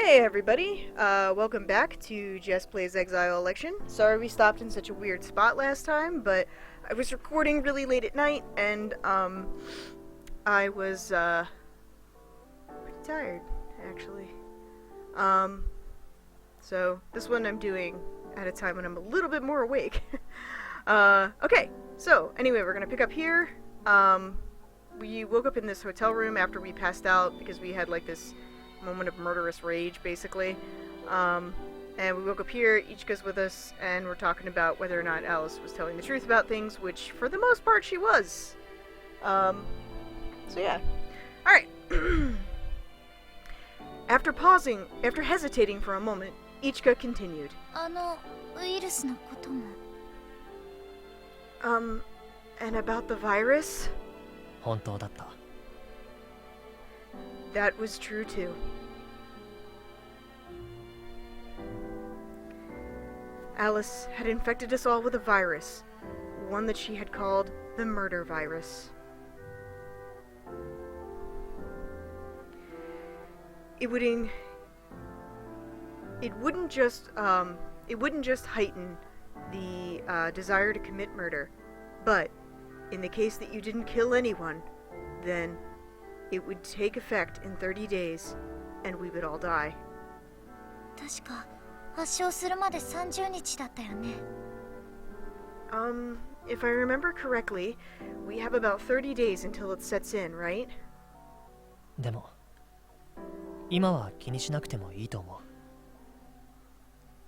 Hey everybody, welcome back to Jess Plays Exile Election. Sorry we stopped in such a weird spot last time, but I was recording really late at night and, I was, pretty tired, actually. So this one I'm doing at a time when I'm a little bit more awake. Okay, so anyway, we're gonna pick up here. We woke up in this hotel room after we passed out because we had like this moment of murderous rage, basically. And we woke up here, Ichika's with us, and we're talking about whether or not Alice was telling the truth about things, which for the most part she was. So yeah. Alright. After hesitating for a moment, Ichika continued. And about the virus? 本当だった。 That was true too. Alice had infected us all with a virus, one that she had called the murder virus. It wouldn't just heighten the desire to commit murder, but in the case that you didn't kill anyone, then it would take effect in 30 days, and we would all die. 確か発症するまで30日だったよね。If I remember correctly, we have about 30 days until it sets in, right? でも、今は気にしなくてもいいと思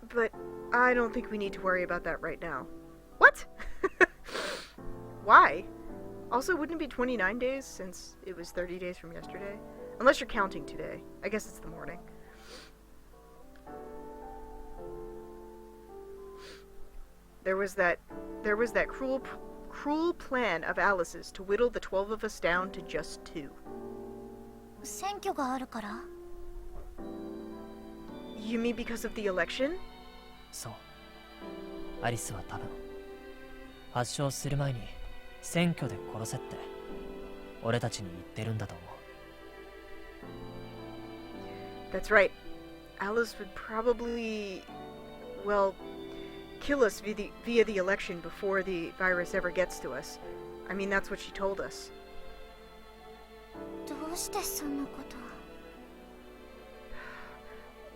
う。 But I don't think we need to worry about that right now. What? Why? Also, wouldn't it be 29 days since it was 30 days from yesterday? Unless you're counting today. I guess it's the morning. There was that cruel plan of Alice's to whittle the 12 of us down to just 2. 選挙があるから? You mean because of the election? そう。アリスは多分発症する前に選挙で殺せって俺たちに言ってるんだと思う。 That's right. Alice would probably, well, kill us via the election before the virus ever gets to us. I mean, that's what she told us. どうしてそんなこ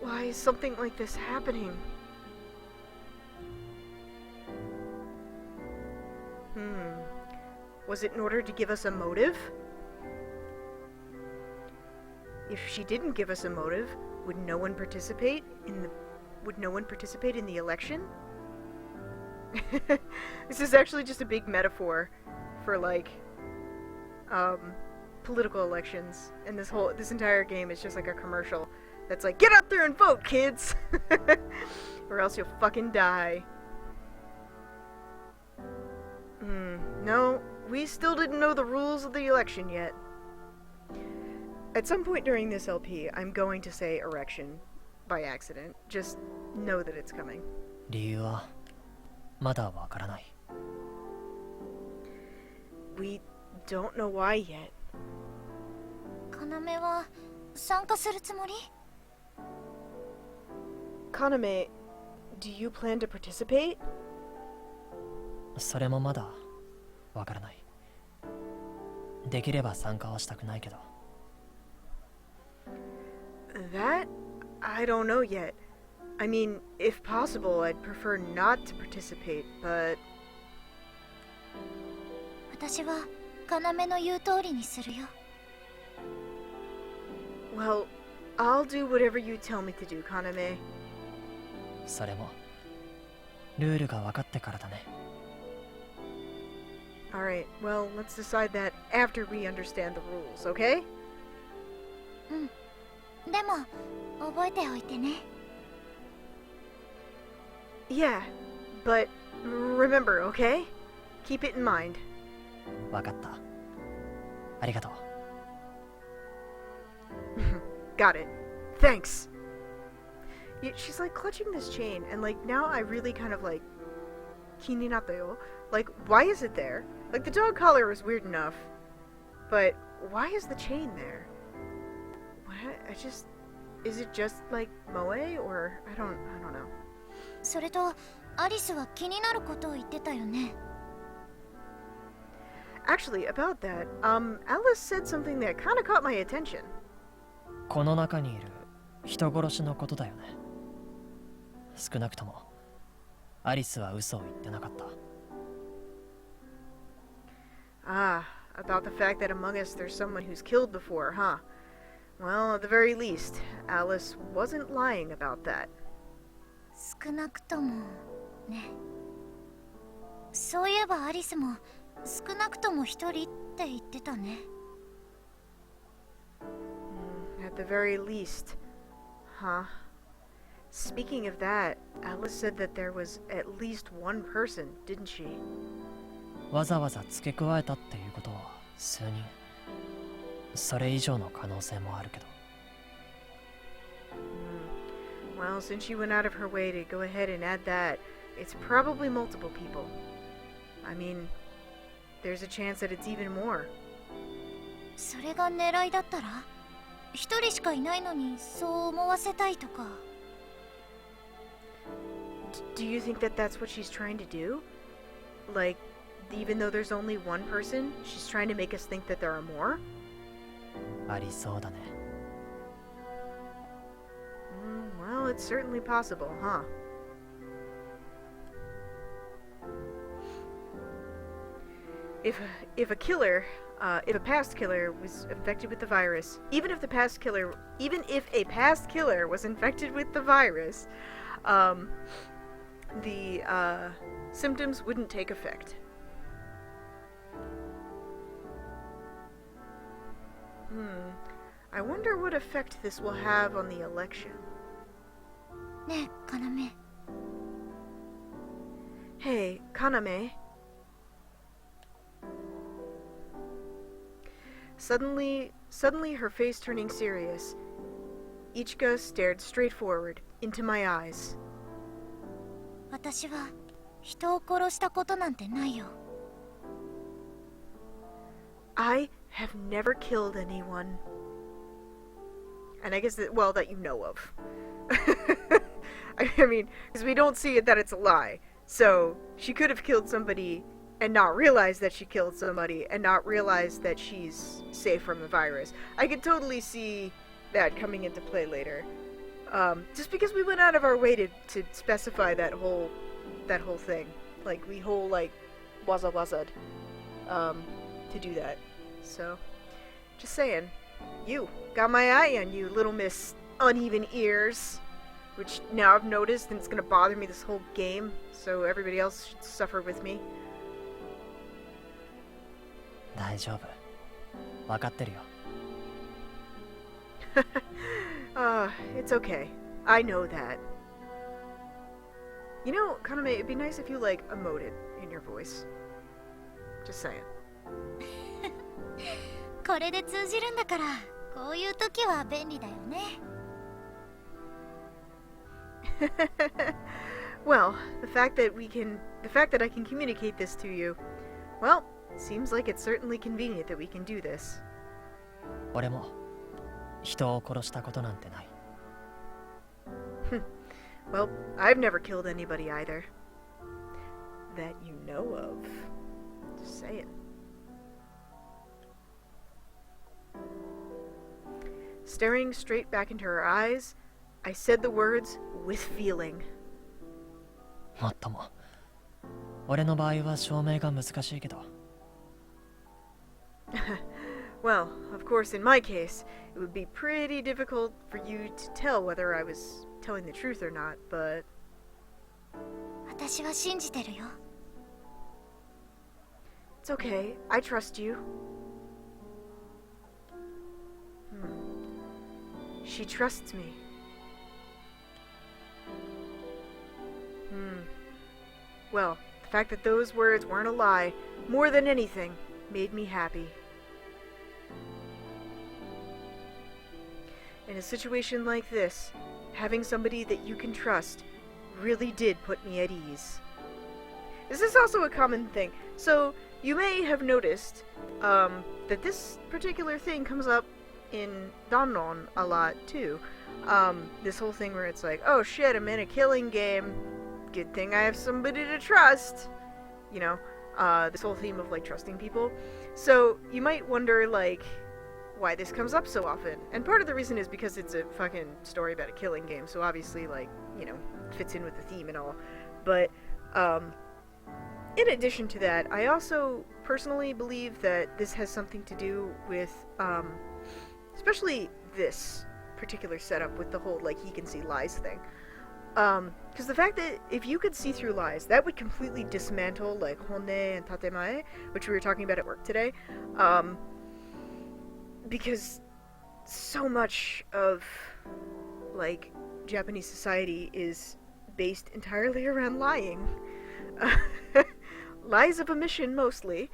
と? Why is something like this happening? Was it in order to give us a motive? If she didn't give us a motive, would no one participate in the election? This is actually just a big metaphor for like political elections, and this entire game is just like a commercial that's like, get out there and vote, kids! Or else you'll fucking die. No, we still didn't know the rules of the election yet. At some point during this LP, I'm going to say erection by accident. Just know that it's coming. 理由はまだわからない。 We don't know why yet. 要は参加するつもり? Kaname, do you plan to participate? それもまだわからない。できれば参加はしたくないけど。 That? I don't know yet. I mean, if possible, I'd prefer not to participate, but... 私は要の言う通りにするよ。 Well, I'll do whatever you tell me to do, Kaname. それもルールが分かってからだね。 Alright, well, let's decide that after we understand the rules, okay? でも覚えておいてね。 Yeah, but remember, okay? Keep it in mind. 分かった。ありがとう。 Got it. Thanks! She's like clutching this chain, and like now I really kind of like... Kininatayo. Like, why is it there? Like, the dog collar is weird enough, but why is the chain there? What? is it just like Moe, or I don't know. それとアリスは気になることを言ってたよね。 Actually, about that, Alice said something that kind of caught my attention. この中にいる人殺しのことだよね。少なくともアリスは嘘を言ってなかった。Ah, about the fact that among us there's someone who's killed before, huh? Well, at the very least, Alice wasn't lying about that. 少なくともね。そういえばアリスも少なくとも一人って言ってたね。At the very least, huh? Speaking of that, Alice said that there was at least one person, didn't she? わざわざ付け加えたっていうことは数人。それ以上の可能性もあるけど。Well, since she went out of her way to go ahead and add that, it's probably multiple people. I mean, there's a chance that it's even more. それが狙いだったら、一人しかいないのにそう思わせたいとか。Do you think that that's what she's trying to do? Like, even though there's only one person, she's trying to make us think that there are more? ありそうだね。Well, it's certainly possible, huh? If a killer, if a past killer was infected with the virus, even if a past killer was infected with the virus, the symptoms wouldn't take effect. I wonder what effect this will have on the election. ねえ、カナメ。 Hey, Kaname. Suddenly her face turning serious, Ichika stared straight forward into my eyes. 私は人を殺したことなんてないよ。 I have never killed anyone. And I guess that, well, that you know of. I mean, because we don't see it that it's a lie. So, she could have killed somebody and not realize that she killed somebody and not realize that she's safe from the virus. I could totally see that coming into play later. Just because we went out of our way to specify that whole thing. Like, we whole, like, waza'd to do that. So, just saying. You got my eye on you, little Miss Uneven Ears. Which now I've noticed, and it's gonna bother me this whole game, so everybody else should suffer with me. 大丈夫。わかってるよ。It's okay. I know that. You know, Kaname, it'd be nice if you, like, emoted in your voice. Just saying. これで通じるんだから、こういう時は便利だよね。Well, the fact that I can communicate this to you, well, seems like it's certainly convenient that we can do this. 俺も人を殺したことなんてない。Well, I've never killed anybody either. That you know of. Just saying. Staring straight back into her eyes, I said the words with feeling. もっとも俺の場合は証明が難しいけど。Well, of course, in my case, it would be pretty difficult for you to tell whether I was telling the truth or not, but... 私は信じてるよ。 It's okay. I trust you. She trusts me. Well, the fact that those words weren't a lie, more than anything, made me happy. In a situation like this, having somebody that you can trust really did put me at ease. This is also a common thing. So, you may have noticed that this particular thing comes up in Dannon a lot too. This whole thing where it's like, oh shit, I'm in a killing game. Good thing I have somebody to trust. You know, this whole theme of like trusting people. So you might wonder like why this comes up so often. And part of the reason is because it's a fucking story about a killing game. So obviously like, you know, fits in with the theme and all. But in addition to that, I also personally believe that this has something to do with especially this particular setup with the whole like he can see lies thing. Because the fact that if you could see through lies, that would completely dismantle like honne and tatemae, which we were talking about at work today. Because so much of like Japanese society is based entirely around lying. Lies of omission mostly,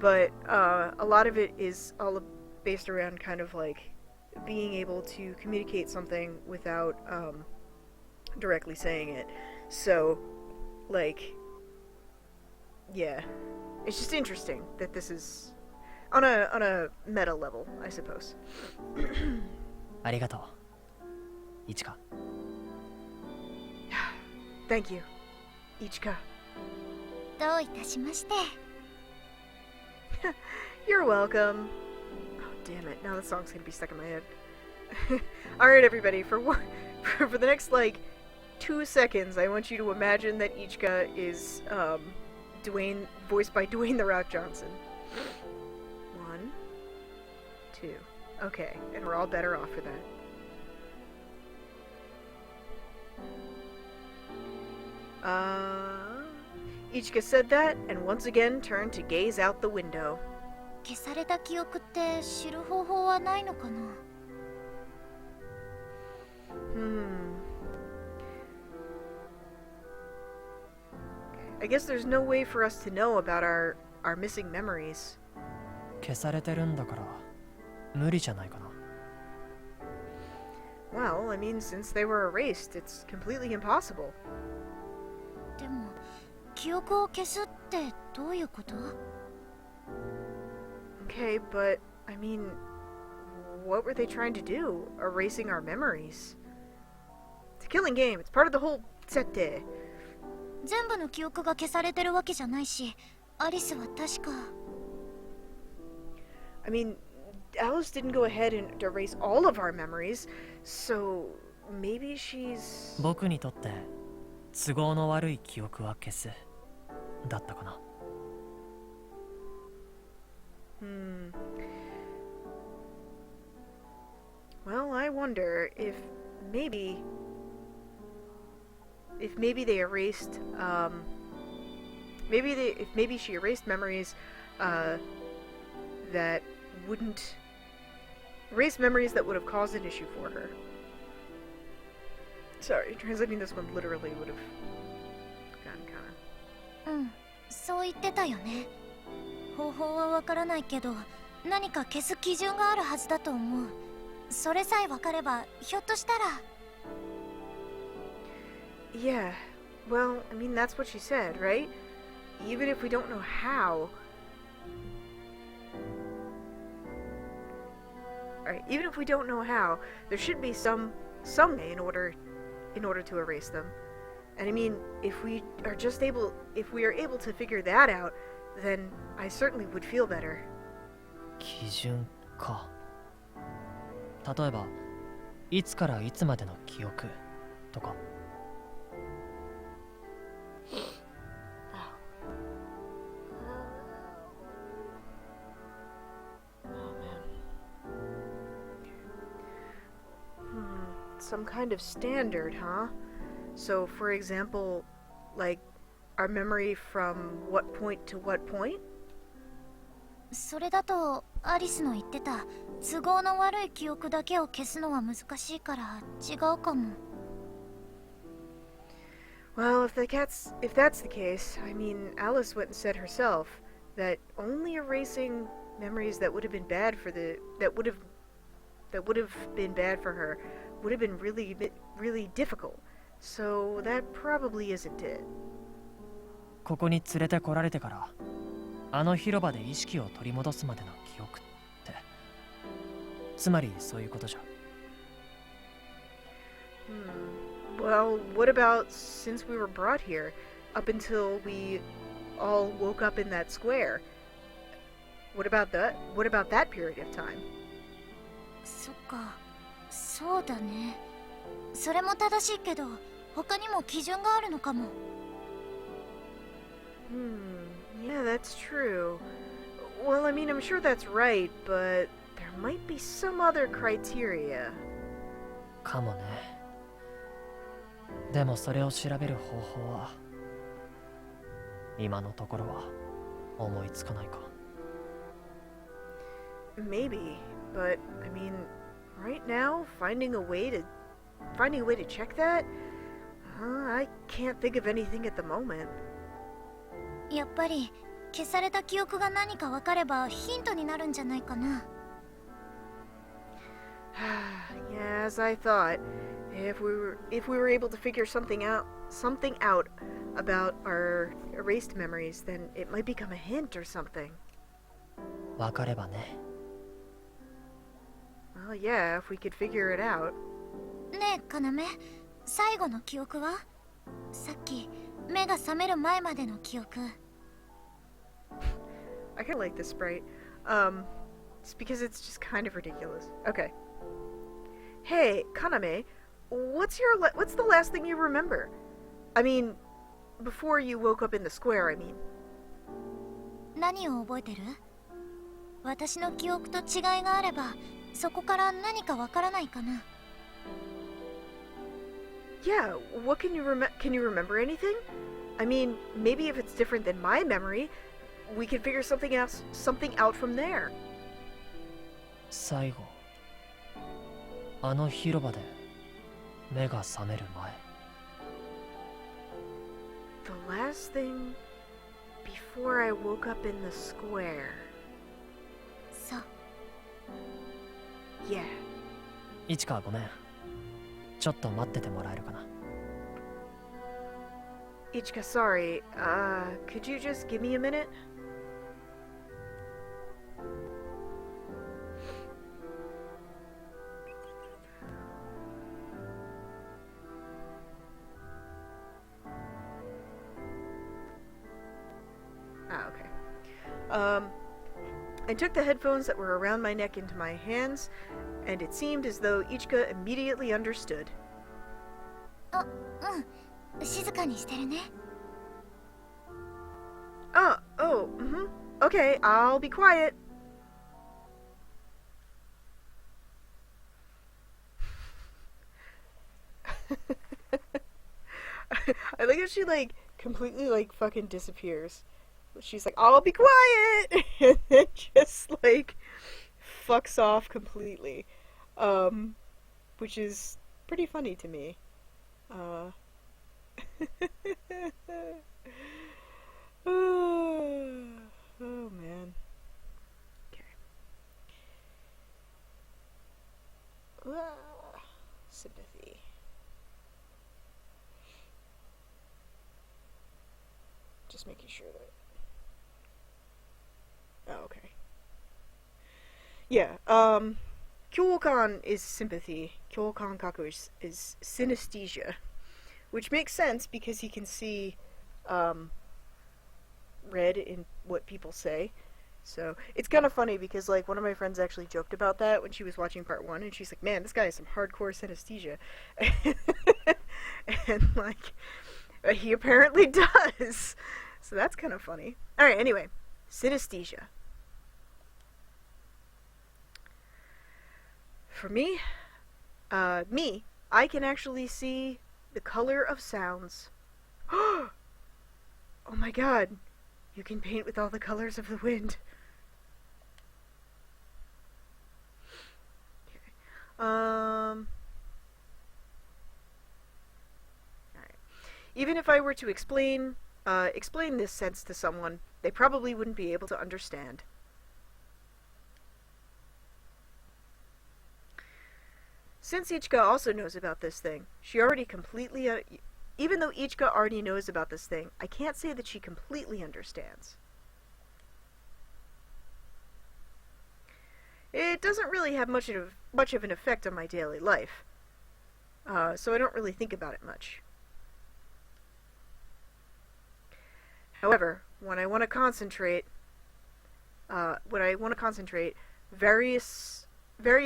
but a lot of it is all based around kind of like being able to communicate something without directly saying it. So like, yeah, it's just interesting that this is on a meta level, I suppose. ありがとう、Ichika. Thank you, Ichika. どういたしまして。 You're welcome. Oh, damn it. Now the song's gonna be stuck in my head. Alright, everybody, for the next, like, 2 seconds, I want you to imagine that Ichika is, voiced by Dwayne The Rock Johnson. 1, 2. Okay, and we're all better off for that. Ichika said that, and once again turned to gaze out the window. 消された記憶って知る方法はないのかな。 I guess there's no way for us to know about our missing memories. 消されてるんだから無理じゃないかな。 Well, I mean, since they were erased, it's completely impossible. でも記憶を消すってどういうこと？ Okay, but, I mean, what were they trying to do? Erasing our memories? It's a killing game. It's part of the whole sette. 全部の記憶が消されてるわけじゃないし、アリスは確か。 I mean, Alice didn't go ahead and erase all of our memories, so maybe she's... 僕にとって都合の悪い記憶は消すだったかな。 Well, I wonder if maybe they erased maybe she erased memories that wouldn't erase memories that would have caused an issue for her. Sorry, translating this one literally would have gotten kinda... うん、そう言ってたよね。方法はわからないけど、何か消す基準があるはずだと思う。それさえわかれば、ひょっとしたら。 Yeah, well, I mean, that's what she said, right? Even if we don't know how... Alright, even if we don't know how, there should be some way in order to erase them. And I mean, if we are able to figure that out, then I certainly would feel better. 基準か。例えば、いつからいつまでの記憶とか。 Some kind of standard, huh? So, for example, like, our memory from what point to what point? それだとアリスの言ってた都合の悪い記憶だけを消すのは難しいから違うかも。 Well, if that's the case, I mean, Alice went and said herself that only erasing memories that would have been bad for that would have been bad for her would have been really difficult. So that probably isn't it. ここに連れてこられてから、あの広場で意識を取り戻すまでの記憶って、つまりそういうことじゃ。Well, what about since we were brought here, up until we all woke up in that square? What about that? What about that period of time? そっか、そうだね。それも正しいけど、他にも基準があるのかも。Yeah, that's true. Well, I mean, I'm sure that's right, but there might be some other criteria. かもね。でもそれを調べる方法は今のところは思いつかないか。Maybe, but I mean, right now, finding a way to check that, I can't think of anything at the moment. やっぱり消された記憶が何か分かればヒントになるんじゃないかな。Yeah, as I thought, if we were able to figure something out about our erased memories, then it might become a hint or something. 分かればね。Well, yeah, if we could figure it out. ねえ、かなめ、最後の記憶は？さっき目が覚める前までの記憶。I kind of like this sprite. It's because it's just kind of ridiculous. Okay. Hey, Kaname, what's the last thing you remember? I mean, before you woke up in the square, I mean. 何を覚えてる？私の記憶と違いがあれば、そこから何かわからないかな。Yeah, what can you remember anything? I mean, maybe if it's different than my memory, we can figure something out from there. 最後、あの広場で目が覚める前。The last thing before I woke up in the square. そう。Yeah. イチカ、ごめん。ちょっと待っててもらえるかな。Ichika, sorry. Could you just give me a minute? Okay. I took the headphones that were around my neck into my hands, and it seemed as though Ichika immediately understood. あ、うん。静かにしてるね。Okay, I'll be quiet. I like how she, like, completely, like, fucking disappears. She's like, I'll be quiet! And then just, like, fucks off completely. Which is pretty funny to me. Oh man. Okay. Sympathy. Just making sure that. Oh, okay. Yeah. Kyokan is sympathy. Kyokan kaku is synesthesia, which makes sense because he can see red in what people say. So it's kind of funny because, like, one of my friends actually joked about that when she was watching part 1, and she's like, man, this guy has some hardcore synesthesia. And, like, he apparently does. So that's kind of funny. Alright, anyway. Synesthesia. For me, I can actually see the color of sounds. Oh my god. You can paint with all the colors of the wind. Okay. Alright. Even if I were to explain this sense to someone, they probably wouldn't be able to understand. Since Ichika also knows about this thing, she already completely... even though Ichika already knows about this thing, I can't say that she completely understands. it doesn't really have much of an effect on my daily life. So I don't really think about it much. However, when I want to concentrate, various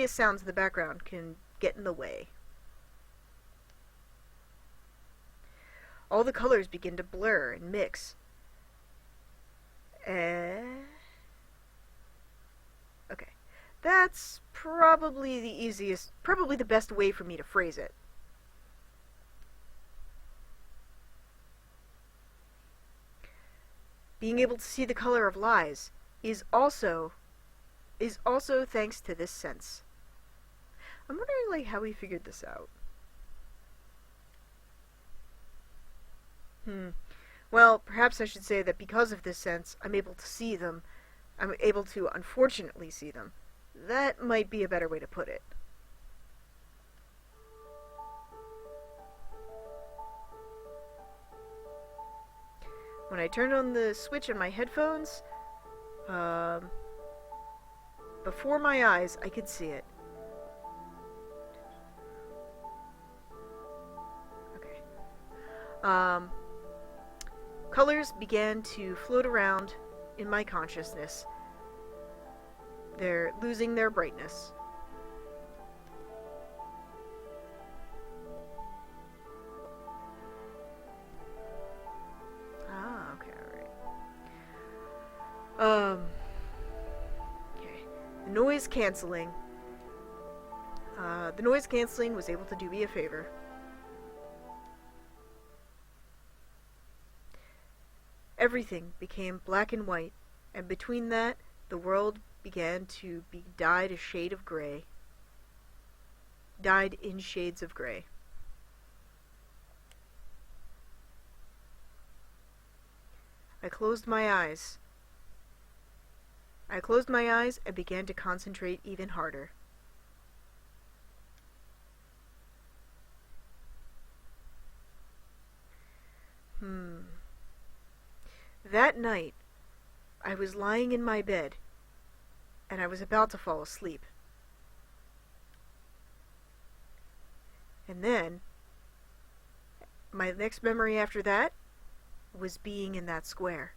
sounds in the background can get in the way. All the colors begin to blur and mix. Okay. That's probably the best way for me to phrase it. Being able to see the color of lies is also thanks to this sense. I'm wondering, how he figured this out. Well, perhaps I should say that because of this sense, I'm able to see them. I'm able to, unfortunately, see them. That might be a better way to put it. When I turned on the switch on my headphones, before my eyes, I could see it. Okay. Colors began to float around in my consciousness. They're losing their brightness. Okay, alright. Okay. The noise canceling. The noise canceling was able to do me a favor. Everything became black and white, and between that, the world began to be dyed a shade of gray. Dyed in shades of gray. I closed my eyes. And began to concentrate even harder. That night, I was lying in my bed, and I was about to fall asleep. And then, my next memory after that was being in that square.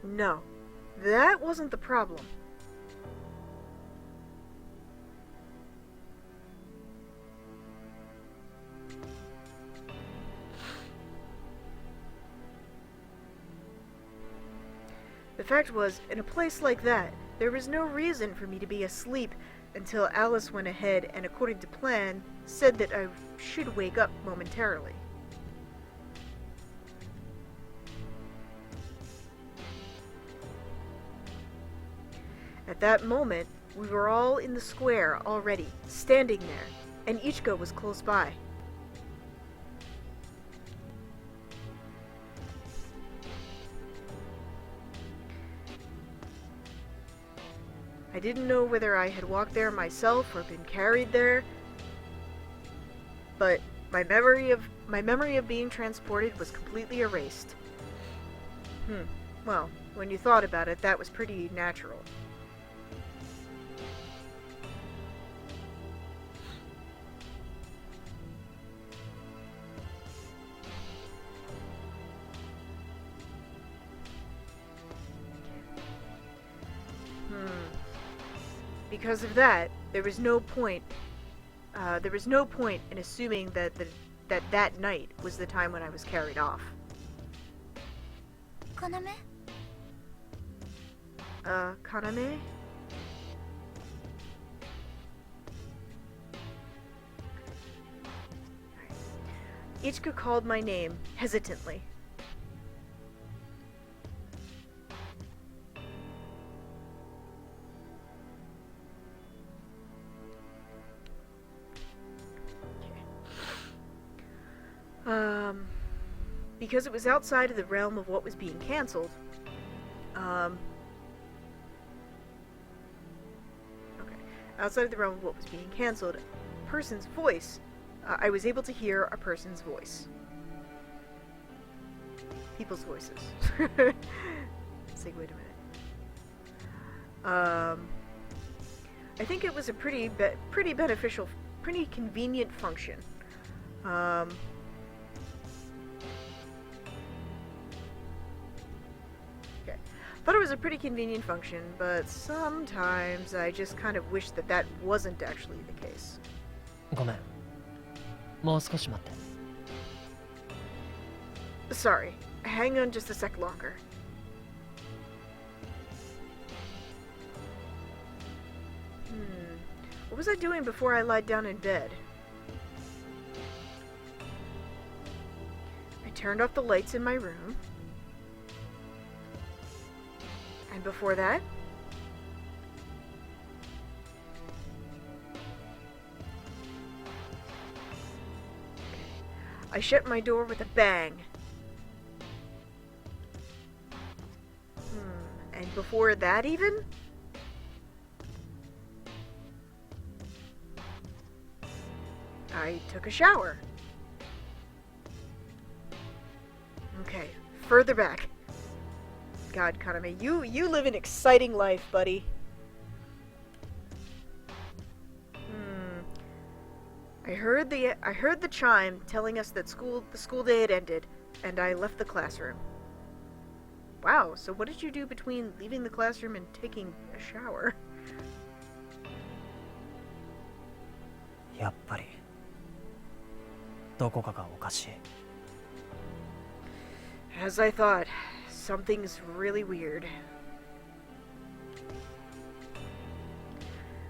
No, that wasn't the problem. The fact was, in a place like that, there was no reason for me to be asleep until Alice went ahead and, according to plan, said that I should wake up momentarily. At that moment, we were all in the square already, standing there, and Ichika was close by. I didn't know whether I had walked there myself or been carried there, but my memory of being transported was completely erased. Well, when you thought about it, that was pretty natural. Because of that, there was no point in assuming that that night was the time when I was carried off. Kaname? Kaname? Ichika called my name, hesitantly. Because it was outside of the realm of what was being cancelled, outside of the realm of what was being cancelled, a person's voice, I was able to hear a person's voice. people's voices. Let's see, wait a minute. I think it was a pretty beneficial, pretty convenient function. Okay. Thought it was a pretty convenient function, but sometimes I just kind of wish that that wasn't actually the case. ごめん。もう少し待って。Sorry. Hang on just a sec longer. What was I doing before I lied down in bed? I turned off the lights in my room. And before that? I shut my door with a bang. And before that even? I took a shower. Okay, further back. God, Kaname, you live an exciting life, buddy. I heard the chime telling us that the school day had ended, and I left the classroom. Wow, so what did you do between leaving the classroom and taking a shower? やっぱりどこかがおかしい。 As I thought, something's really weird.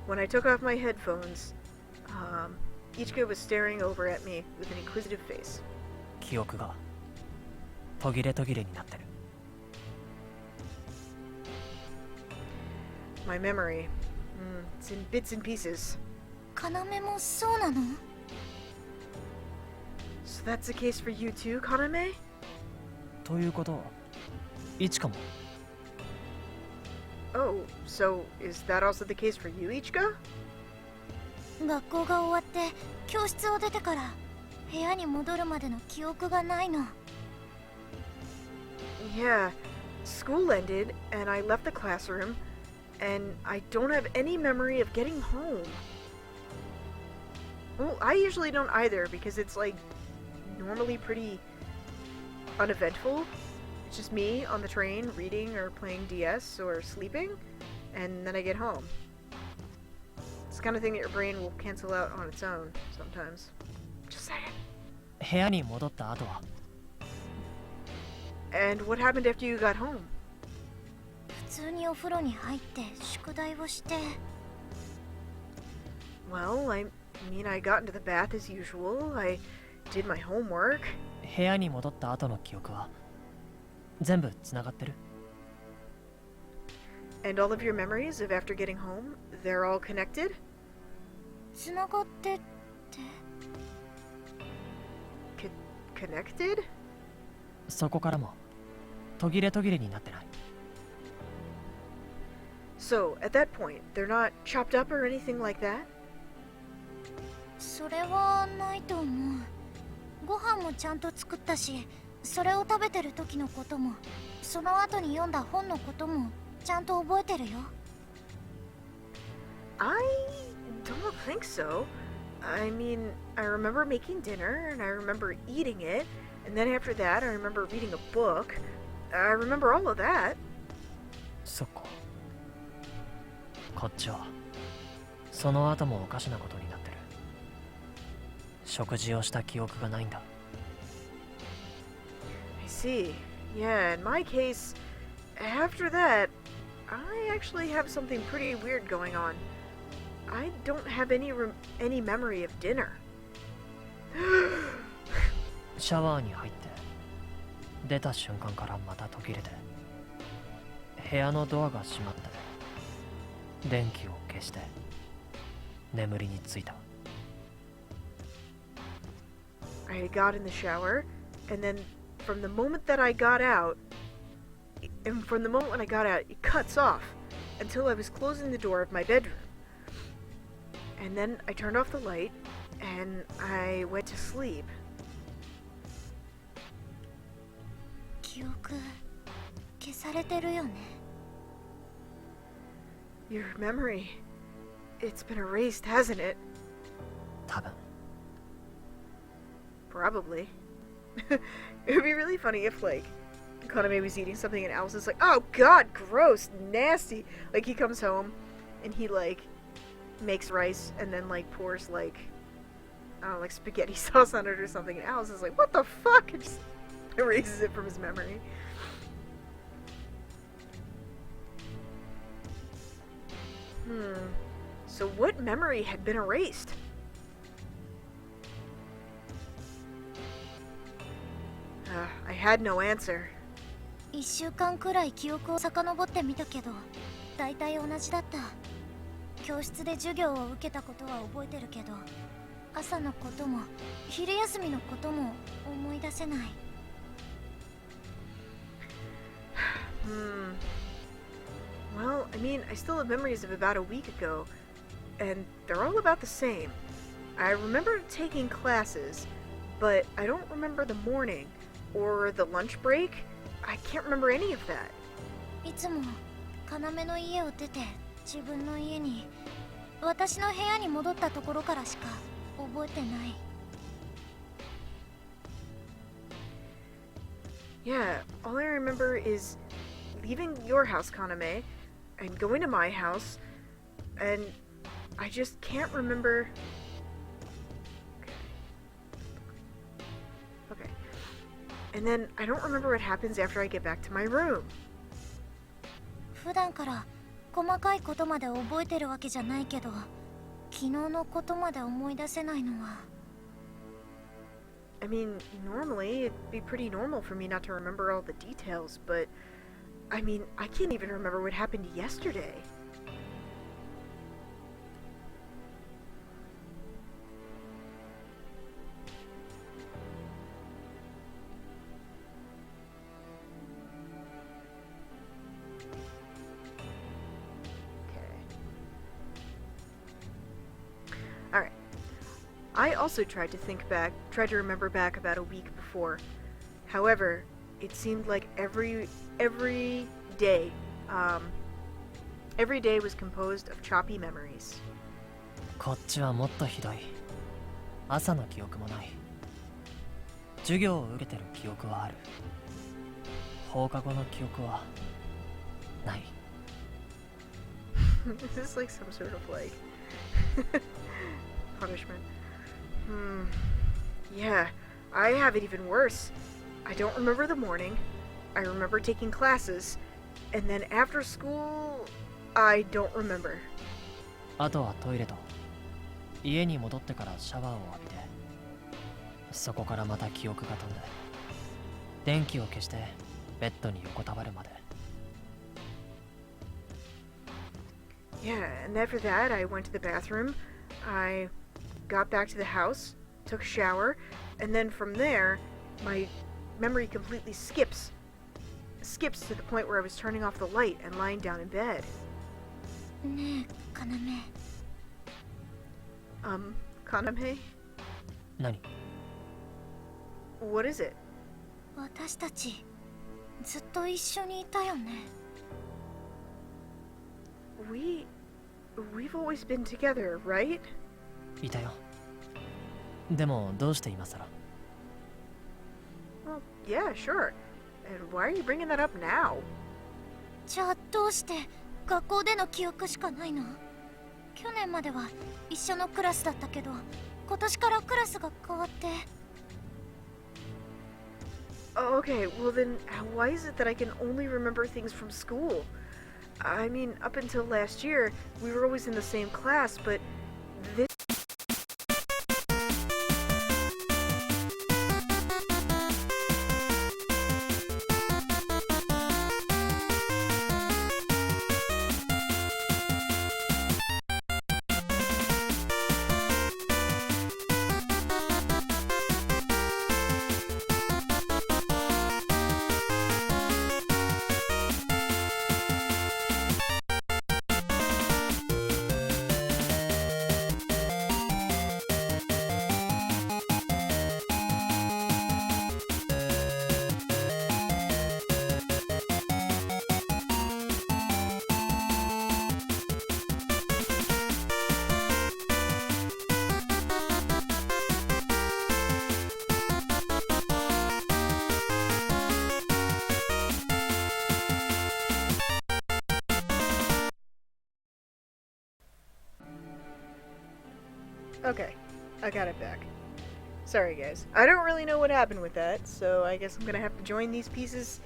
When I took off my headphones, Ichika was staring over at me with an inquisitive face. 記憶が途切れ途切れになってる。 My memory, it's in bits and pieces. 要もそうなの？ So that's the case for you too, Kaname? ということは、イチカも。 Oh, so is that also the case for you, Ichika? 学校が終わって教室を出てから部屋に戻るまでの記憶がないの。 Yeah, school ended and I left the classroom and I don't have any memory of getting home. Well, I usually don't either because it's like normally pretty uneventful. It's just me on the train reading or playing DS or sleeping, and then I get home. It's the kind of thing that your brain will cancel out on its own sometimes. Just saying. 部屋に戻った後は。 And what happened after you got home? 普通にお風呂に入って宿題をして。 Well, I mean, I got into the bath as usual. I did my homework. 部屋に戻った後の記憶は全部つながってる。 And all of your memories of after getting home, they're all connected? つながってって。 Connected? そこからも途切れ途切れになってない。 So, at that point, they're not chopped up or anything like that? それはないと思う。ご飯もちゃんと作ったし、それを食べてる時のことも、その後に読んだ本のこともちゃんと覚えてるよ。 I don't think so. I mean, I remember making dinner, and I remember eating it, and then after that, I remember reading a book. I remember all of that. そっか。こっちはその後もおかしなことになってる。食事をした記憶がないんだ。 I see. Yeah, in my case, after that, I actually have something pretty weird going on. I don't have any memory of dinner. シャワーに入って出た瞬間からまた途切れて、部屋のドアが閉まって電気を消して眠りについた。 I got in the shower, and then from the moment that I got out, and from the moment when I got out, it cuts off until I was closing the door of my bedroom. And then I turned off the light, and I went to sleep. 記記憶消されてるよね。 Your memory. It's been erased, hasn't it? 多分 Probably. It would be really funny if, like, Kaname was eating something and Alice is like, oh god, gross, nasty. Like, he comes home and he, like, makes rice and then, like, pours, like, I don't know, like spaghetti sauce on it or something, and Alice is like, what the fuck? And just erases it from his memory. So what memory had been erased? I had no answer. 1週間くらい記憶を遡ってみたけど、大体同じだった。教室で授業を受けたことは覚えてるけど、朝のことも昼休みのことも思い出せない。Well, I mean, I still have memories of about a week ago, and they're all about the same. I remember taking classes, but I don't remember the morning or the lunch break. I can't remember any of that. いつも要の家を出て自分の家に、私の部屋に戻ったところからしか覚えてない。 Yeah, all I remember is leaving your house, Kaname, and going to my house, and I just can't remember. Okay. And then I don't remember what happens after I get back to my room. 普段から細かいことまで覚えてるわけじゃないけど、昨日のことまで思い出せないのは。 I mean, normally it'd be pretty normal for me not to remember all the details, but I mean, I can't even remember what happened yesterday. Alright. I also tried to remember back about a week before. However, it seemed like every day was composed of choppy memories. こっちはもっとひどい。朝の記憶もない。授業を受けてる記憶はある。放課後の記憶はない。Is this like some sort of like punishment? Yeah, I have it even worse. I don't remember the morning. I remember taking classes, and then after school, I don't remember. あとはトイレと家に戻ってからシャワーを浴びて、そこからまた記憶が飛んで、電気を消してベッドに横たわるまで。 Yeah, and after that, I went to the bathroom. I got back to the house, took a shower, and then from there, my memory completely skips to the point where I was turning off the light and lying down in bed. ねえ、要。Kaname? 何？ What is it? 私たちずっと一緒にいたよね。 We've always been together, right? いたよ。でもどうして今更？ Well, yeah, sure. And why are you bringing that up now? じゃあどうして学校での記憶しかないの？去年までは一緒のクラスだったけど、今年からクラスが変わって。 Oh, okay, well then, why is it that I can only remember things from school? I mean, up until last year, we were always in the same class, but this... Okay, I got it back. Sorry guys. I don't really know what happened with that, so I guess I'm gonna have to join these pieces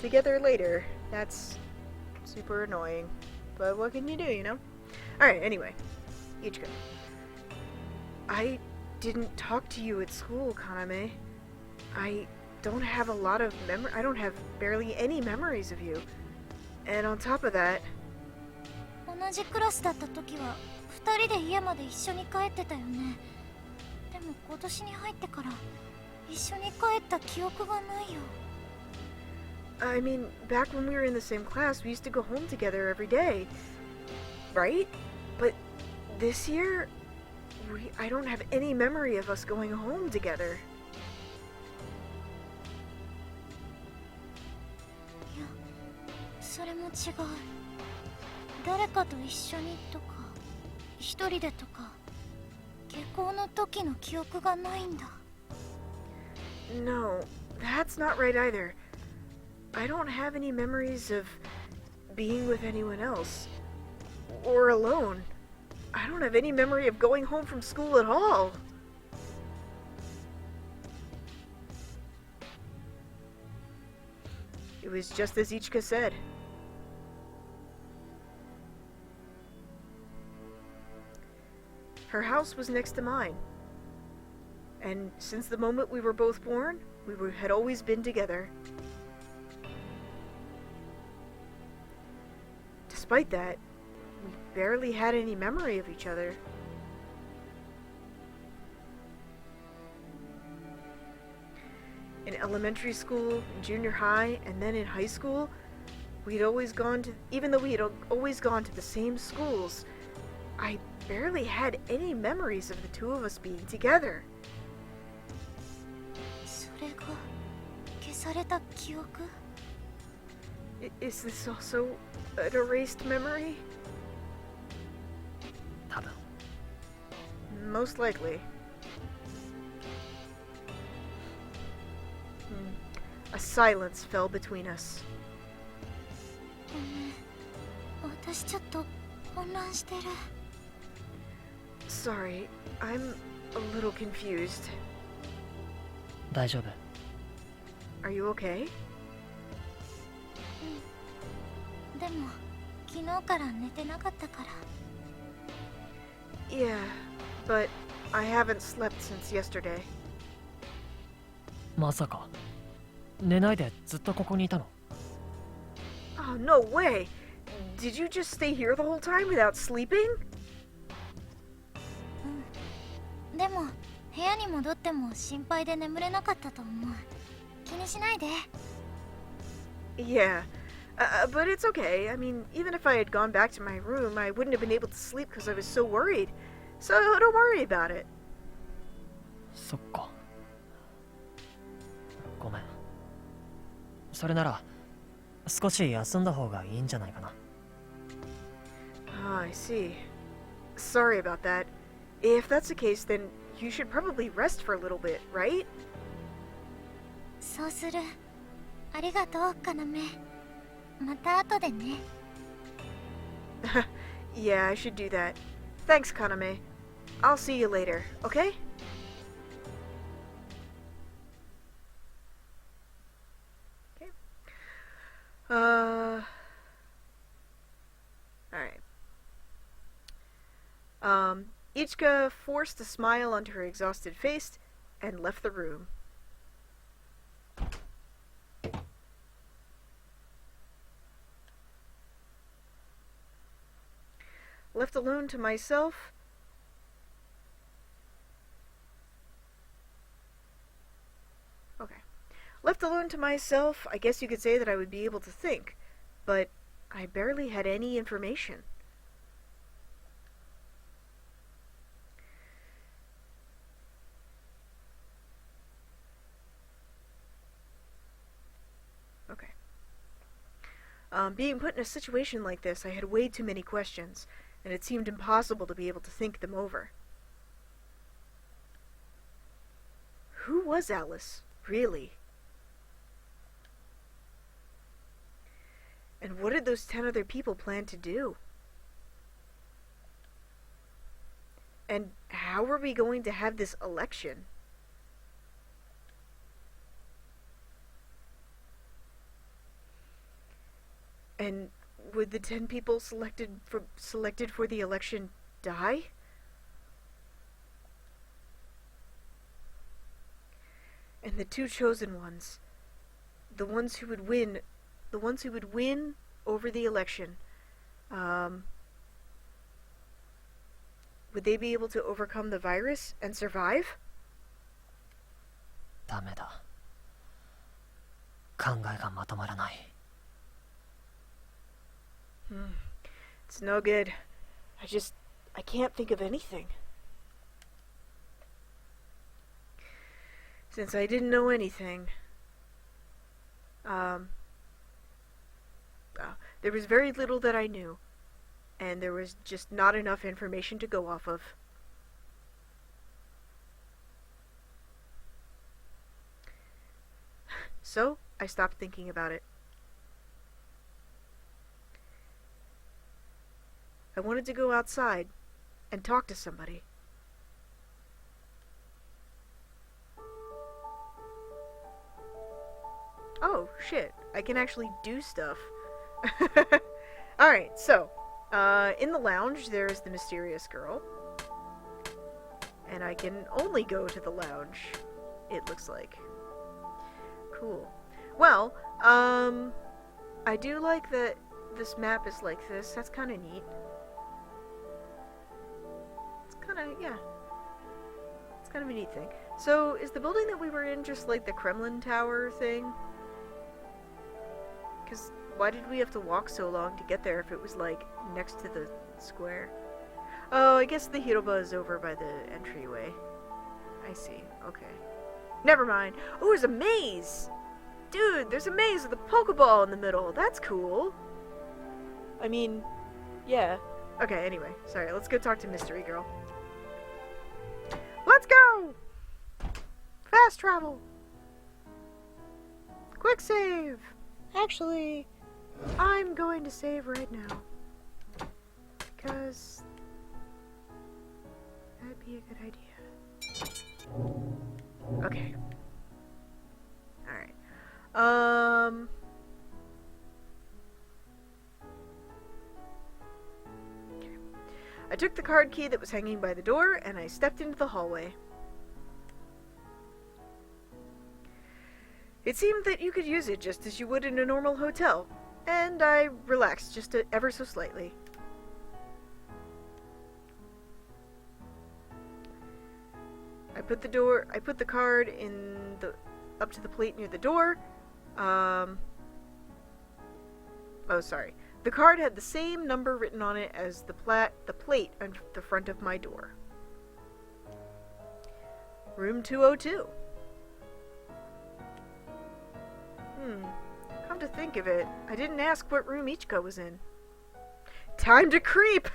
together later. That's super annoying. But what can you do, you know? Alright, anyway. Ichika. I didn't talk to you at school, Kaname. I don't have a lot of I don't have barely any memories of you. And on top of that... 同じクラスだった時は2人で家まで一緒に帰ってたよね。でも今年に入ってから一緒に帰った記憶がないよ。I mean, back when we were in the same class, we used to go home together every day. Right? But this year, I don't have any memory of us going home together. いや、それも違う。誰かと一緒にとか、一人でとか、下校の時の記憶がないんだ。No, that's not right either. I don't have any memories of being with anyone else. Or alone. I don't have any memory of going home from school at all. It was just as Ichika said. Her house was next to mine. And since the moment we were both born, had always been together. Despite that, we barely had any memory of each other. In elementary school, junior high, and then in high school, even though we had always gone to the same schools, I barely had any memories of the two of us being together. それが消された記憶? Is this also an erased memory? 多分 Most likely. A silence fell between us. ごめん。私ちょっと混乱してる。Sorry, I'm a little confused. 大丈夫 Are you okay? でも昨日から寝てなかったから。Yeah, but I haven't slept since yesterday. まさか寝ないでずっとここにいたの Oh, no way! Did you just stay here the whole time without sleeping? でも部屋に戻っても心配で眠れなかったと思う。気にしないで。Yeah, but it's okay. I mean, even if I had gone back to my room, I wouldn't have been able to sleep because I was so worried. So don't worry about it. そっかごめんそれなら少し休んだ方がいいんじゃないかな Oh, I see. Sorry about that. If that's the case, then you should probably rest for a little bit, right? そうする。ありがとう、かなめ。また後でね。Yeah, I should do that. Thanks, Kaname. I'll see you later, okay? Okay. Alright. Ichika forced a smile onto her exhausted face and left the room. Left alone to myself, Left alone to myself, I guess you could say that I would be able to think, but I barely had any information. Okay. Being put in a situation like this, I had way too many questions, and it seemed impossible to be able to think them over. Who was Alice, really? And what did those 10 other people plan to do? And how are we going to have this election? And would the 10 people selected for the election die? And the 2 chosen ones, the ones who would win over the election, would they be able to overcome the virus and survive? ダメだ。考えがまとまらない。It's no good. I can't think of anything. Since I didn't know anything, there was very little that I knew, and there was just not enough information to go off of. So, I stopped thinking about it. I wanted to go outside and talk to somebody. Oh, shit. I can actually do stuff. Alright, so, in the lounge, there's the mysterious girl. And I can only go to the lounge, it looks like. Cool. Well, I do like that this map is like this. That's kind of neat. It's kind of a neat thing. So, is the building that we were in just like the Kremlin Tower thing? Because why did we have to walk so long to get there if it was like next to the square? Oh, I guess the Hiroba is over by the entryway. I see. Okay. Never mind. Oh, there's a maze! Dude, there's a maze with a Pokeball in the middle. That's cool. I mean, yeah. Okay, anyway. Sorry, let's go talk to Mystery Girl. Let's go! Fast travel! Quick save! Actually, I'm going to save right now. Because that'd be a good idea. Okay. Alright. Okay. I took the card key that was hanging by the door, and I stepped into the hallway. It seemed that you could use it just as you would in a normal hotel, and I relaxed just ever so slightly. I put the card up to the plate near the door. Oh, sorry. The card had the same number written on it as the plate on the front of my door. Room 202. Come to think of it, I didn't ask what room Ichika was in. Time to creep!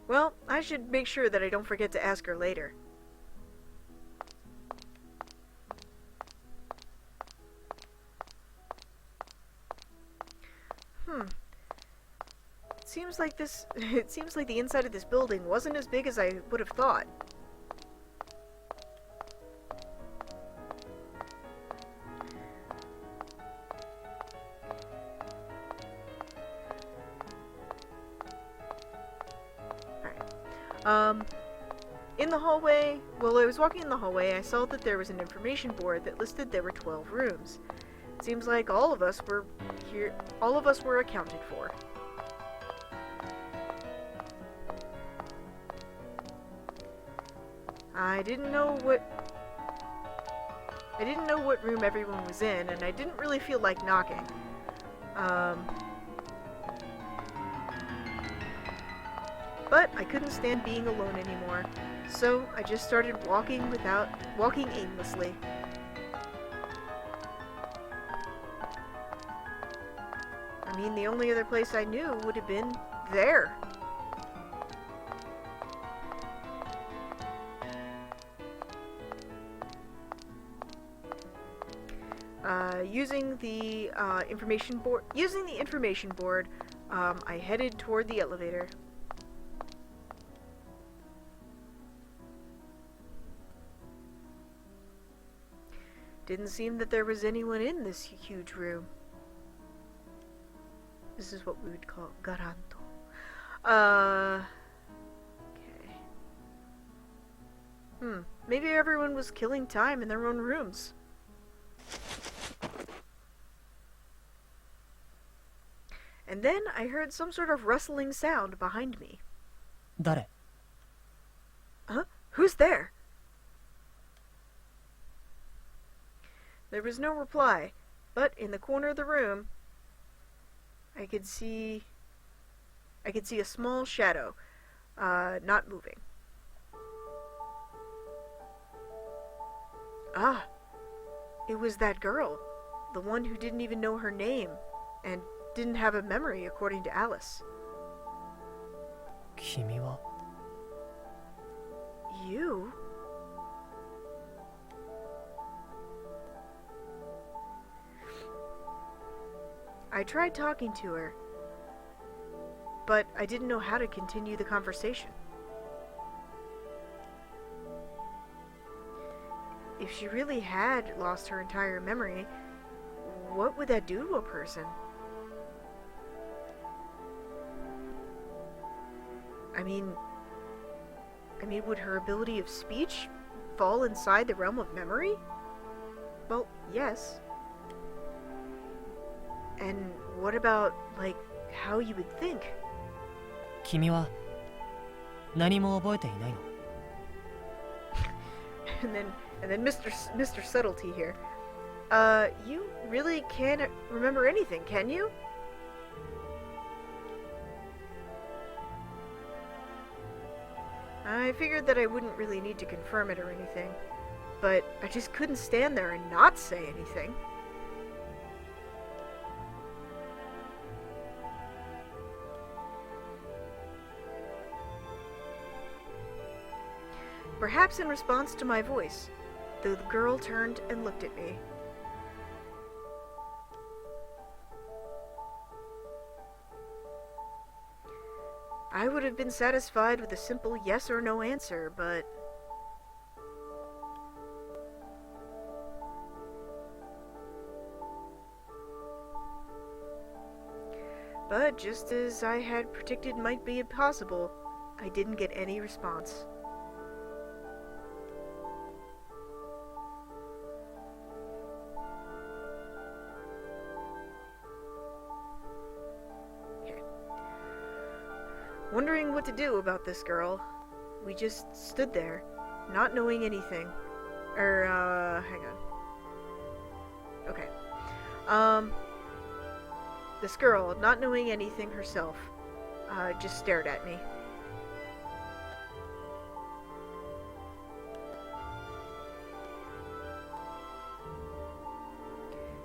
Well, I should make sure that I don't forget to ask her later. It seems like the inside of this building wasn't as big as I would have thought. In the hallway, while I was walking in the hallway, I saw that there was an information board that listed there were 12 rooms. It seems like all of us were accounted for. I didn't know what room everyone was in, and I didn't really feel like knocking. But I couldn't stand being alone anymore, so I just started walking aimlessly. I mean, the only other place I knew would have been there. Using the information board, I headed toward the elevator. Didn't seem that there was anyone in this huge room. This is what we would call garanto. Okay. Maybe everyone was killing time in their own rooms. And then I heard some sort of rustling sound behind me. 誰? Huh? Who's there? There was no reply, but in the corner of the room, I could see a small shadow, not moving. Ah, it was that girl, the one who didn't even know her name, and didn't have a memory according to Alice. 君は? You? I tried talking to her, but I didn't know how to continue the conversation. If she really had lost her entire memory, what would that do to a person? I mean, would her ability of speech fall inside the realm of memory? Well, yes. And what about, like, how you would think? 君は何も覚えていないの? And then Mr. Subtlety here. You really can't remember anything, can you? I figured that I wouldn't really need to confirm it or anything, but I just couldn't stand there and not say anything. Perhaps in response to my voice, the girl turned and looked at me. I would have been satisfied with a simple yes or no answer, but... But just as I had predicted might be impossible, I didn't get any response. Wondering what to do about this girl, we just stood there, not knowing anything. Hang on. Okay. This girl, not knowing anything herself, just stared at me.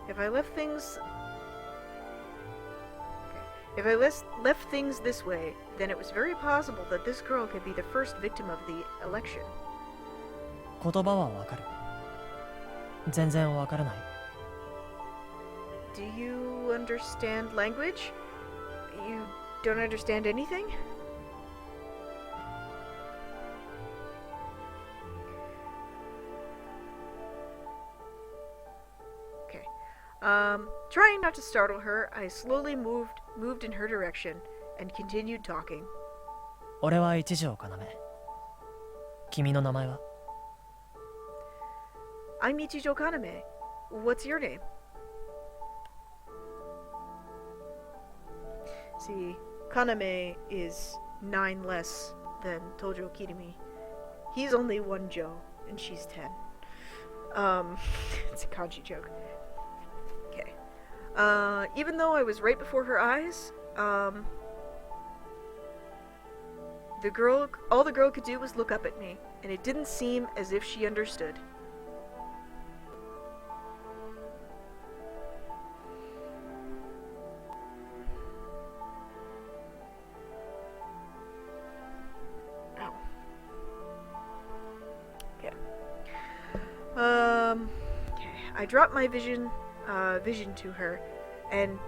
If I left things this way, then it was very possible that this girl could be the first victim of the election. 言葉はわかる。全然わからない。Do you understand language? You don't understand anything? Okay. Trying not to startle her, I slowly moved in her direction and continued talking. 俺は一条要。君の名前は? I'm Ichika Kaname. What's your name? See, Kaname is 9 less than Tojo Kirimi. He's only 1 Jo, and she's 10. It's a kanji joke. Okay. Even though I was right before her eyes, all the girl could do was look up at me, and it didn't seem as if she understood. Okay. I dropped my vision to her and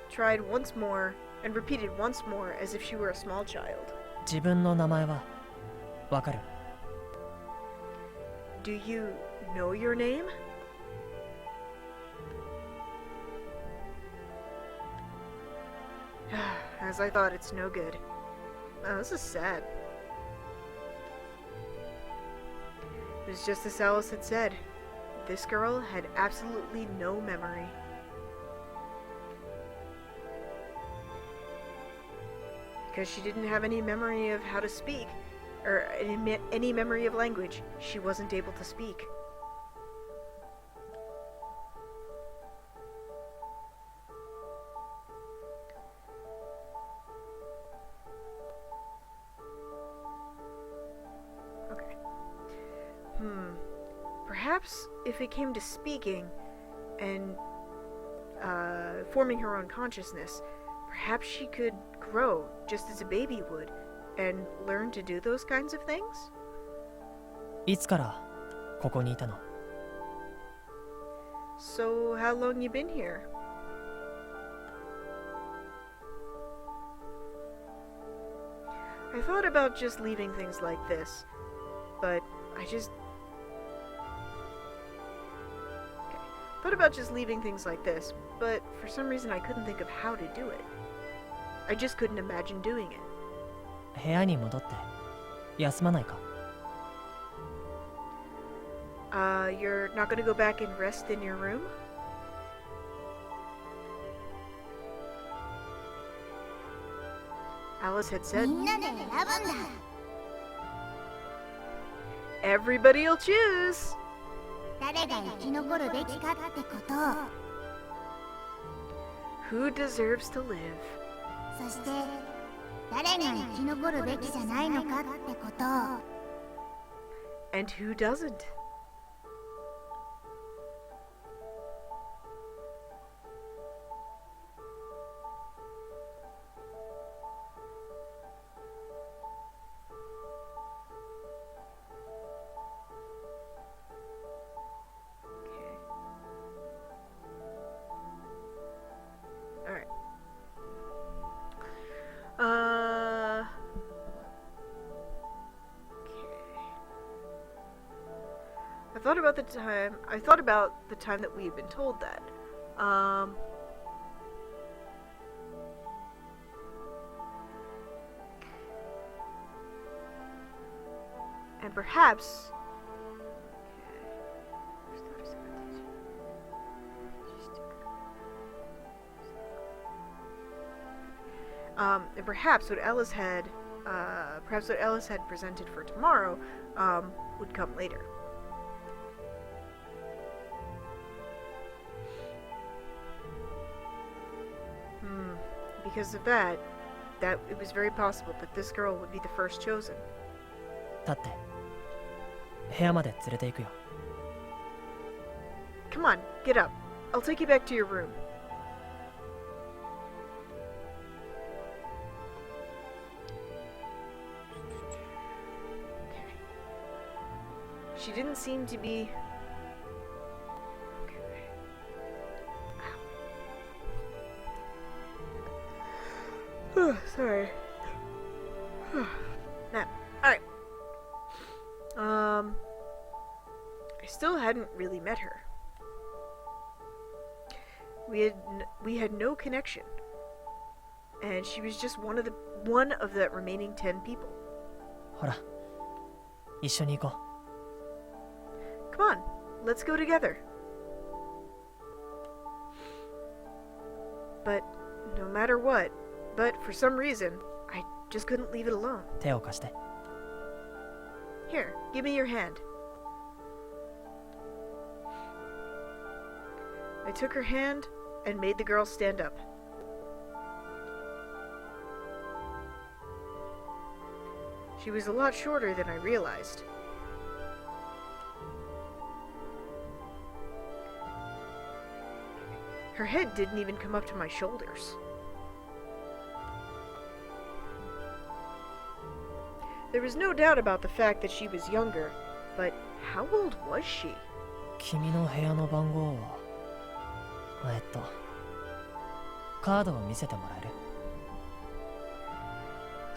tried once more and repeated once more as if she were a small child. 自分の名前はわかる？ Do you know your name? As I thought, it's no good. Oh, this is sad. It was just as Alice had said. This girl had absolutely no memory. Because she didn't have any memory of how to speak, or any memory of language, she wasn't able to speak. Okay. Perhaps if it came to speaking and forming her own consciousness, perhaps she could grow just as a baby would and learn to do those kinds of things? いつからここにいたの？ So, how long you been here? I thought about just leaving things like this, but I just... Thought about just leaving things like this, but for some reason I couldn't think of how to do it. I just couldn't imagine doing it. 部屋に戻って休まないか？ You're not gonna go back and rest in your room? Alice had said, みんなで選ぶんだ。 Everybody'll choose! 誰が生き残るべきかってことを。 Who deserves to live? そして誰が生き残るべきじゃないのかってことを。 And who doesn't? I thought about the time that we had been told that. And perhaps... and perhaps what Ellis had presented for tomorrow, would come later. Because of that it was very possible that this girl would be the first chosen. 立って部屋まで連れて行くよ。 Come on, get up. I'll take you back to your room. Okay. She didn't seem to be... Sorry. Nah. Alright. I still hadn't really met her. We had no connection. And she was just one of the remaining 10 people. ほら、一緒に行こ Come on, let's go together. But no matter what, but for some reason, I just couldn't leave it alone. う。手を貸して。 Here, give me your hand. I took her hand and made the girl stand up. She was a lot shorter than I realized. Her head didn't even come up to my shoulders. There was no doubt about the fact that she was younger, but how old was she? 君の部屋の番号をカードを見せてもらえる？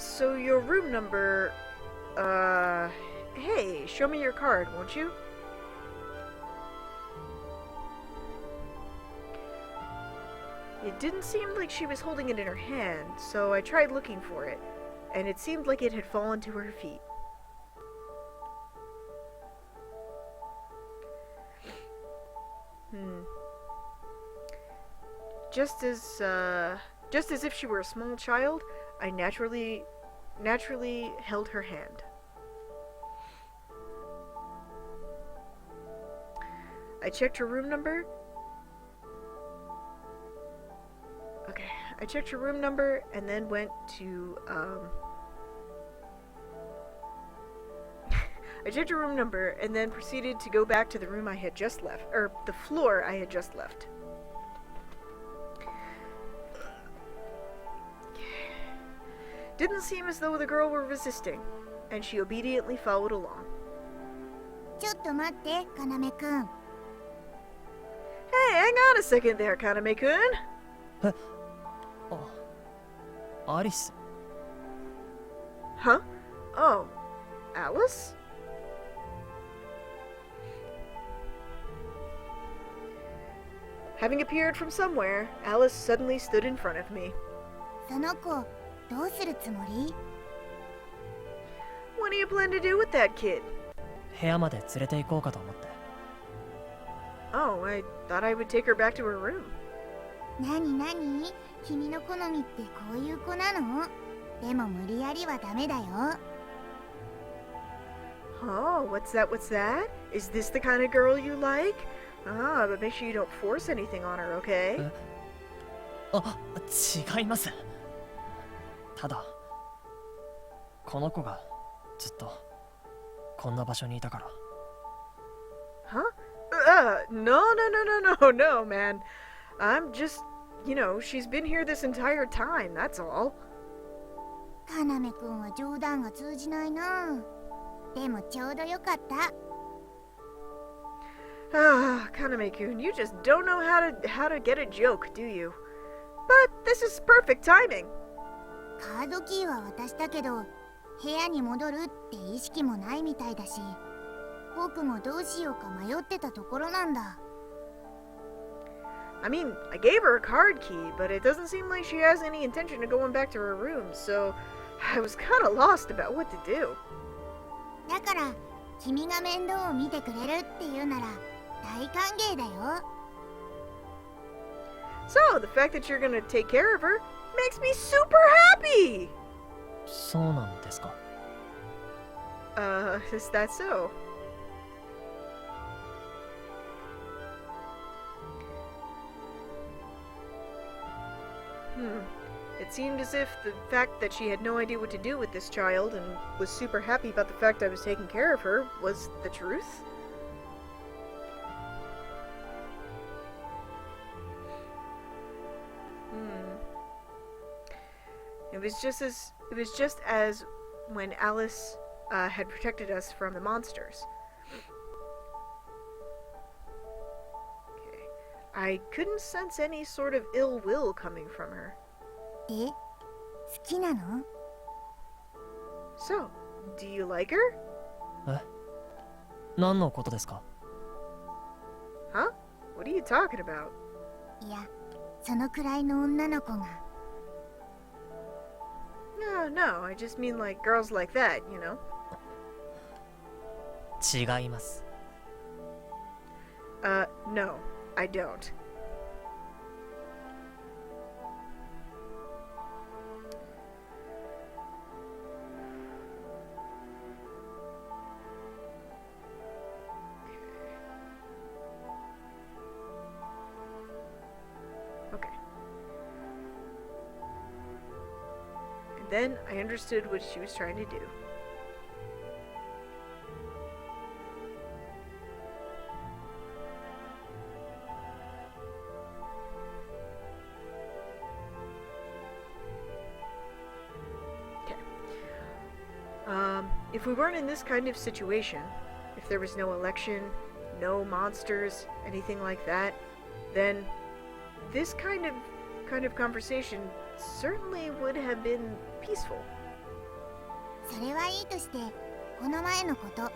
So your room number... Hey, show me your card, won't you? It didn't seem like she was holding it in her hand, so I tried looking for it, and it seemed like it had fallen to her feet. Just as if she were a small child, I naturally held her hand. I checked her room number. Okay, I checked her room number and then went to, I checked her room number and then proceeded to go back to the room I had just left, or the floor I had just left. Didn't seem as though the girl were resisting, and she obediently followed along. ちょっと待って、かなめくん。 Hey, hang on a second there, Kaname-kun. アリス。 Huh? Oh, Alice? Having appeared from somewhere, Alice suddenly stood in front of me. その子、どうするつもり？ What do you plan to do with that kid? 部屋まで連れて行こうかと思って。 Oh, I thought I would take her back to her room. なになに？君の好みってこういう子なの？でも無理やりはダメだよ。 Oh, what's that? Is this the kind of girl you like? Ah, but make sure you don't force anything on her, okay? あ、違います。ただ、この子がずっとこんな場所にいたから。 Huh? No, man. I'm just, she's been here this entire time, that's all. かなめくんは冗談が通じないな。でもちょうどよかった。 Ah, Kaname-kun, you just don't know how to get a joke, do you? But this is perfect timing. カードキーは渡したけど、部屋に戻るって意識もないみたいだし、僕もどうしようか迷ってたところなんだ。 I mean, I gave her a card key, but it doesn't seem like she has any intention of going back to her room, so I was kind of lost about what to do. だから、君が面倒を見てくれるっていうなら、大歓迎だよ。 So, the fact that you're gonna take care of her makes me super happy! そうなんですか。 Is that so? It seemed as if the fact that she had no idea what to do with this child and was super happy about the fact I was taking care of her was the truth. It was just as when Alice had protected us from the monsters. Okay. I couldn't sense any sort of ill will coming from her. え、好きなの？ So, do you like her? え？何のことですか？ Huh? What are you talking about? いや、そのくらいの女の子が。 No, I just mean like girls like that, 違います。 No, I don't. Okay. And then I understood what she was trying to do. If we weren't in this kind of situation, if there was no election, no monsters, anything like that, then this kind of conversation certainly would have been peaceful. それはいいとして、この前のこと、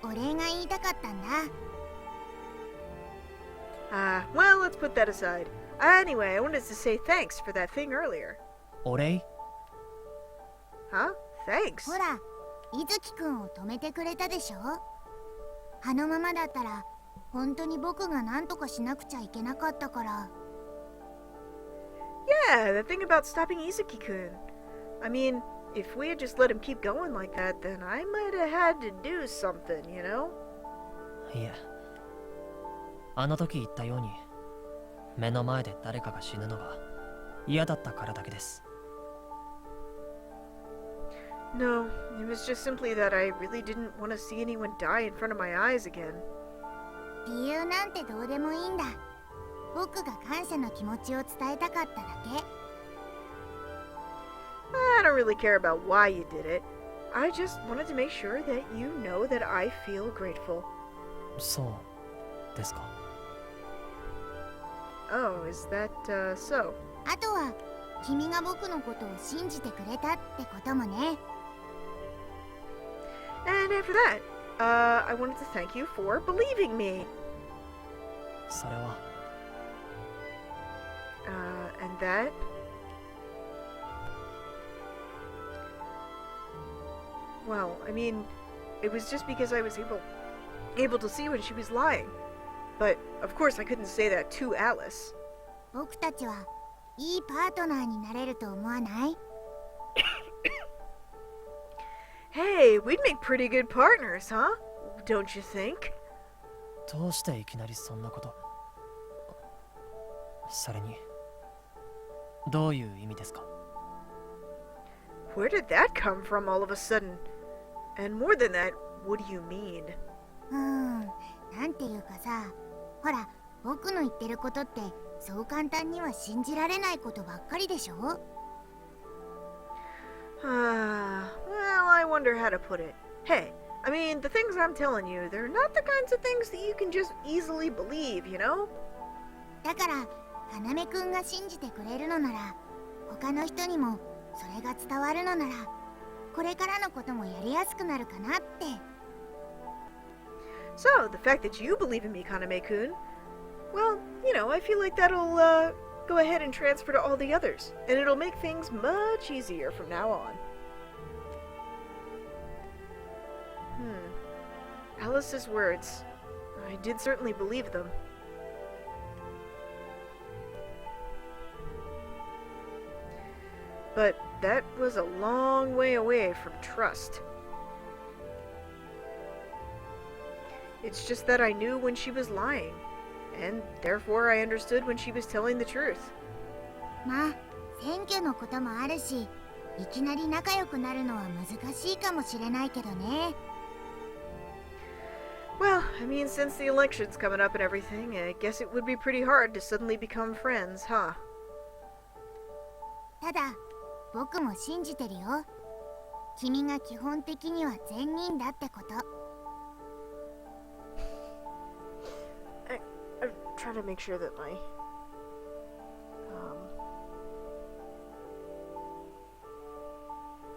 お礼が言いたかったんだ。Well, let's put that aside. Anyway, I wanted to say thanks for that thing earlier. お礼？ Huh? Thanks? ほら、伊月くんを止めてくれたでしょ。あのままだったら、本当に僕が何とかしなくちゃいけなかったから。Yeah, the thing about stopping Izuki-kun. I mean, if we had just let him keep going like that, then I might have had to do something, you know? いえ、あの時言ったように目の前で誰かが死ぬのが嫌だったからだけです。 No, it was just simply that I really didn't want to see anyone die in front of my eyes again. 理由なんてどうでもいいんだ。僕が感謝の気持ちを伝えたかっただけ。I don't really care about why you did it. I just wanted to make sure that you know that I feel grateful. そうですか。 Oh, is that, so? あとは、君が僕のことを信じてくれたってこともね。And after that, I wanted to thank you for believing me. それは And that? Well, I mean, it was just because I was able to see when she was lying. But, of course, I couldn't say that to Alice. 僕たちはいいパートナーになれると思わない？ Hey, we'd make pretty good partners, huh? Don't you think? どうしていきなりそんなこと。それにどういう意味ですか？ Where did that come from all of a sudden? And more than that, what do you mean? なんていうかさ、ほら、僕の言ってることってそう簡単には信じられないことばっかりでしょ？ Well, I wonder how to put it. Hey, I mean, the things I'm telling you, they're not the kinds of things that you can just easily believe, you know? だから、要くんが信じてくれるのなら、他の人にもそれが伝わるのなら、これからのこともやりやすくなるかなって。So, the fact that you believe in me, Kaname-kun, well, you know, I feel like that'll, go ahead and transfer to all the others, and it'll make things much easier from now on. Alice's words. I did certainly believe them. But that was a long way away from trust. It's just that I knew when she was lying, and therefore I understood when she was telling the truth. まあ、選挙のこともあるし、いきなり仲良くなるのは難しいかもしれないけどね。Well, I mean, since the election's coming up and everything, I guess it would be pretty hard to suddenly become friends, huh? ただ、僕も信じてるよ。君が基本的には善人だってこと。I'm trying to make sure that my...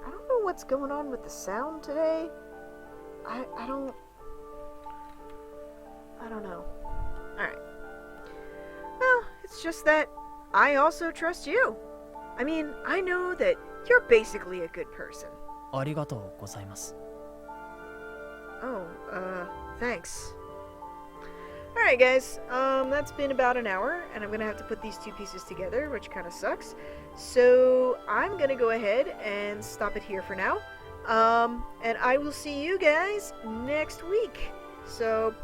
I don't know what's going on with the sound today. I don't know. Alright. Well, it's just that I also trust you. I mean, I know that you're basically a good person. ありがとうございます。 Oh, thanks. Alright guys, that's been about an hour, and I'm gonna have to put these two pieces together, which kinda sucks. So, I'm gonna go ahead and stop it here for now. And I will see you guys next week. So,